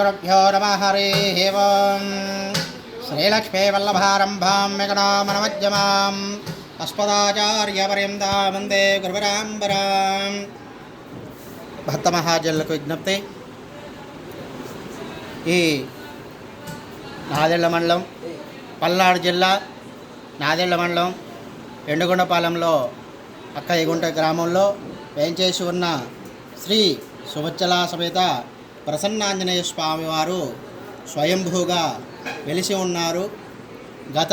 श्रीगुरुभ्यो नमः हरिः ओम् श्रीलक्ष्मीवल्लभारम्भां मेघनामनमध्यमाम् अस्मदाचार्यपर्यन्तां वन्दे गुरुपरम्पराम् భక్త మహాజనులకు విజ్ఞప్తి. ఈ నాదెళ్ల మండలం, పల్నాడు జిల్లా నాదెళ్ల మండలం ఎండుగొండపాలెంలో అక్కయ్యగుంట గ్రామంలో వేంచేసి ఉన్న శ్రీ సువచ్చలా సమేత ప్రసన్నాంజనేయ స్వామివారు స్వయంభూగా వెలిసి ఉన్నారు. గత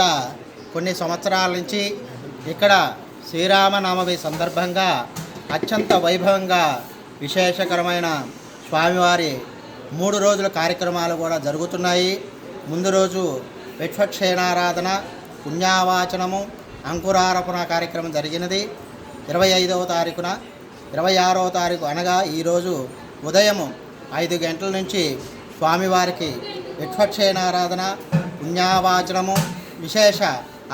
కొన్ని సంవత్సరాల నుంచి ఇక్కడ శ్రీరామనవమి సందర్భంగా అత్యంత వైభవంగా విశేషకరమైన స్వామివారి 3 రోజుల కార్యక్రమాలు కూడా జరుగుతున్నాయి. ముందు రోజు విశ్వక్షేణారాధన, పుణ్యావాచనము, అంకురార్పణ కార్యక్రమం జరిగినది. 25వ తారీఖున 26వ తారీఖు అనగా ఈరోజు ఉదయం 5 గంటల నుంచి స్వామివారికి విశ్వక్షేణారాధన, పుణ్యావాచనము, విశేష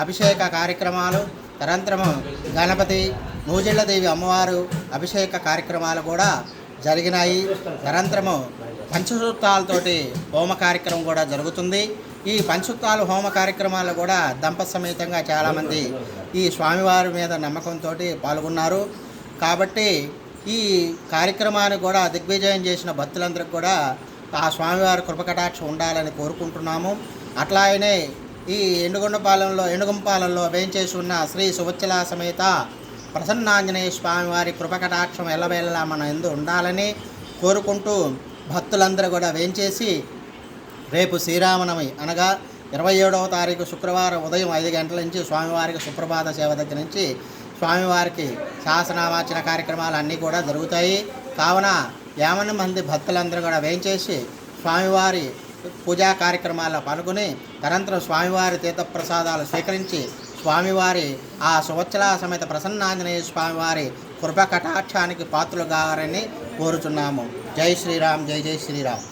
అభిషేక కార్యక్రమాలు, తరంతరము గణపతి, నూజిళ్ళదేవి అమ్మవారు అభిషేక కార్యక్రమాలు కూడా జరిగినాయి. తరంతరము పంచసూత్రాలతోటి హోమ కార్యక్రమం కూడా జరుగుతుంది. ఈ పంచసూత్రాల హోమ కార్యక్రమాలు కూడా దంప సమేతంగా చాలామంది ఈ స్వామివారి మీద నమ్మకంతో పాల్గొన్నారు. కాబట్టి ఈ కార్యక్రమాన్ని కూడా దిగ్విజయం చేసిన భక్తులందరికీ కూడా ఆ స్వామివారి కృపకటాక్షం ఉండాలని కోరుకుంటున్నాము. అట్లాగనే ఈ ఎండుగొండపాలెంలో వేంచేసి ఉన్న శ్రీ సువచ్చలా సమేత ప్రసన్నాంజనేయ స్వామివారి కృపకటాక్షం ఎల్లవేళలా మన యందు ఉండాలని కోరుకుంటూ భక్తులందరూ కూడా వేంచేసి రేపు శ్రీరామనవమి అనగా 27వ తారీఖు శుక్రవారం ఉదయం 5 గంటల నుంచి స్వామివారికి సుప్రభాత సేవ దగ్గర నుంచి స్వామివారికి శాసనావాచన కార్యక్రమాలు అన్నీ కూడా జరుగుతాయి. కావున 50 మంది భక్తులందరూ కూడా వేంచేసి స్వామివారి పూజా కార్యక్రమాల్లో పాల్గొని తరంతరం స్వామివారి తీర్థప్రసాదాలు స్వీకరించి స్వామివారి ఆ సువచ్చలా సమేత ప్రసన్నాంజనేయ స్వామివారి కృప కటాక్షానికి పాత్రలు కావాలని కోరుచున్నాము. జై శ్రీరామ్, జై జై శ్రీరామ్.